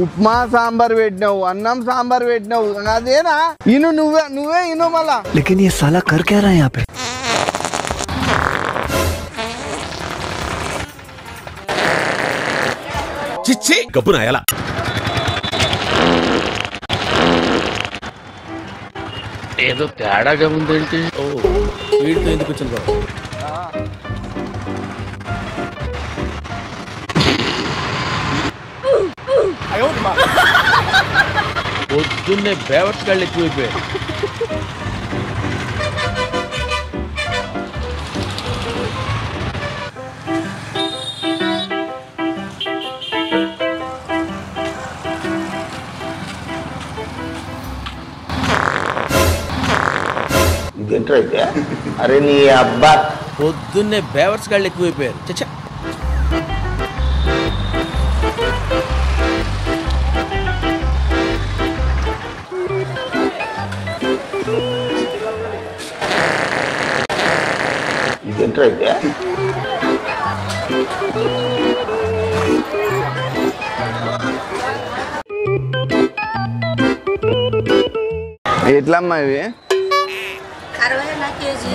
ఉప్మా సాంబార్ పెట్టినావు, అన్నం సాంబార్ పెట్టినావు, అదేనా? ఇను నువ్వే ఇను మళ్ళా. लेकिन ये साला कर क्या रहा है यहाँ पे? చిచ్చి గబ్బున ఎలా ఏదో తేడాగా ఉందేంటి? ఓ వీడితో ఎందుకు వచ్చింది బాబు? పొద్దున్నే బేవర్స్ గాళ్ళు ఎక్కువైపోయాయి. అరే నీ అబ్బా, పొద్దున్నే బేవర్స్ గాళ్ళు ఎక్కువైపోయారు. చచ్చా ఎట్లమ్మా ఇవి? 60 కేజీ.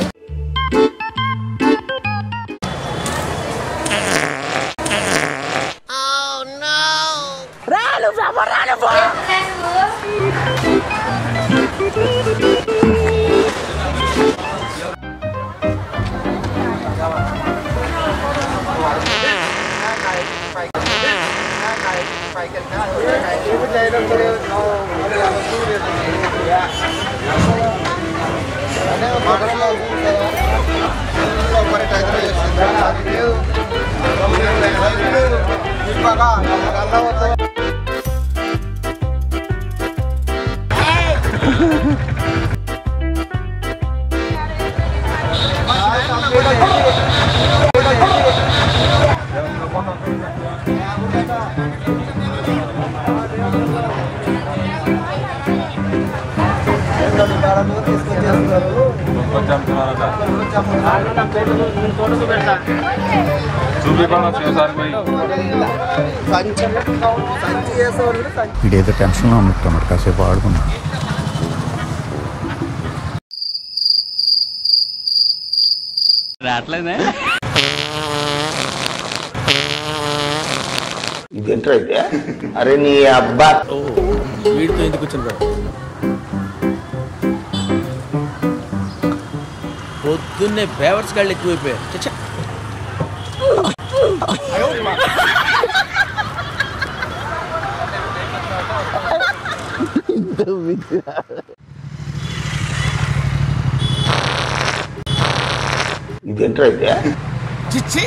ఇదేదో టెన్షన్లో ఉన్నట్టు కాసేపు ఆడుకున్నా. రావట్లేదే ఇదేంటైతే? అరే నీ అబ్బా, ఓ వీడితో ఎందుకు వచ్చింది బాబు? పొద్దున్నే బేవర్స్ గాళ్ళు ఎక్కువైపోయారు. చచ్చా ఇదేంటైతే? చిచ్చి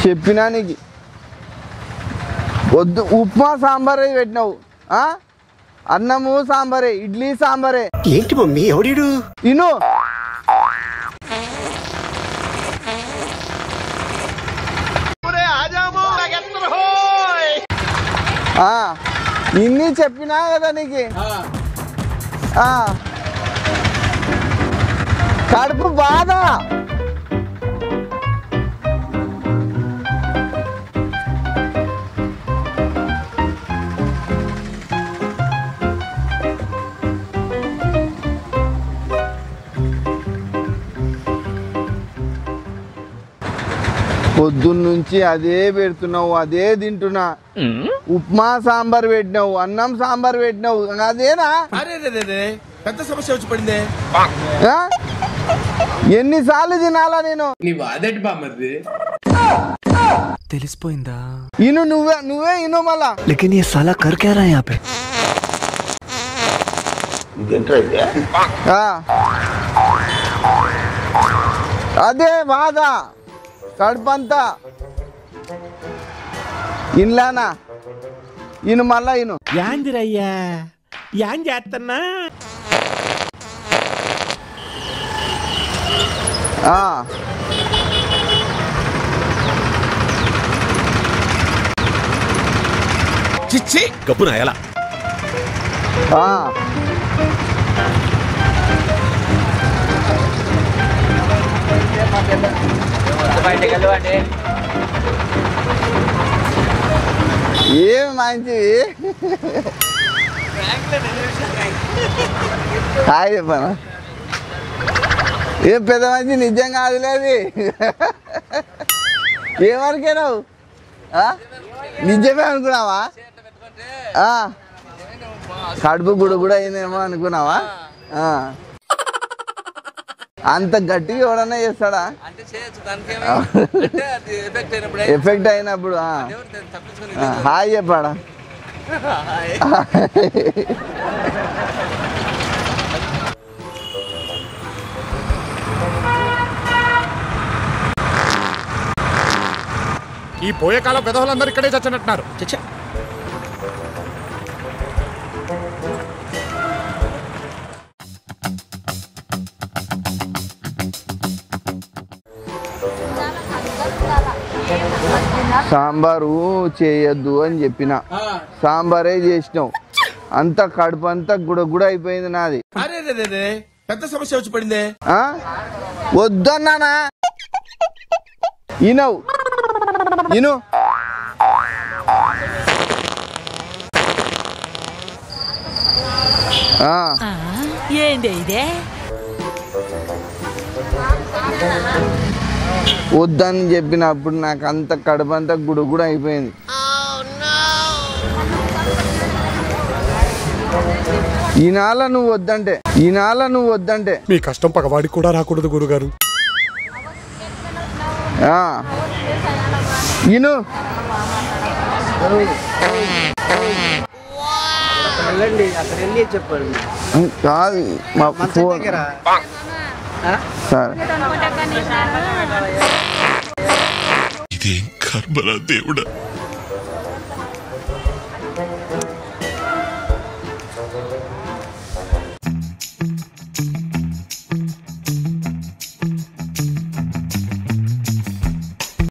చెప్పినా నీకు వద్దు. ఉప్మా సాంబారే పెట్టినావు, అన్నము సాంబారే, ఇడ్లీ సాంబారే. ఏంటి మమ్మీ ఎవడు? ఇను ఇన్ని చెప్పినా కదా నీకు. కడుపు బాధ. పొద్దున్నుంచి అదే పెడుతున్నావు, అదే తింటున్నా. ఉప్మా సాంబార్ పెట్టినావు, అన్నం సాంబార్ పెట్టినావు, అదేనా? పెద్ద సమస్య వచ్చి పడిందే. ఎన్నిసార్లు తినాలా నేను? నీ బాధటి బామ్మది తెలిసిపోయిందా? ఇను నువ్వే ఇను మళ్ళా. लेकिन ये साला कर क्या रहा है यहाँ पे? అదే బాధ కడుపంతా. ఇన్లానా ఇను మళ్ళా ఇను. యాందిరయ్యా యాం చేస్తున్నా? చిచ్చి గబ్బున ఎలా ఏం మంచివి హాయ్ చెప్పనా ఏం పెద్ద మంచి నిజం కాదులేదు ఏమనుకున్నావు నిజమే అనుకున్నావా కడుపు గుడు అయిందేమో అనుకున్నావా అంత గట్టిగా ఎవడన్నా చేస్తాడా ఎఫెక్ట్ అయినప్పుడు హాయ్ చెప్పాడా ఈ పోయే కాలం పెదవులందరూ ఇక్కడే చచ్చినట్టున్నారు. సాంబారు చేయొద్దు అని చెప్పిన సాంబారే చేసినావు అంత కడుపు అంతా గుడ అయిపోయింది నాది పెద్ద సమస్య వచ్చి పడిందే వద్దన్నానా ఇనవు ఇను ఏంది ఇదే వద్దని చెప్పినప్పుడు నాకు అంత కడుపు అంతా గుడ అయిపోయింది ఈనాళ్ళ నువ్వు వద్దంటే మీ కష్టం పగవాడికి కూడా రాకూడదు గురుగారు. ఇను కాదు మా ఫోన్ సరే ఇదేం కర్మరా దేవుడా.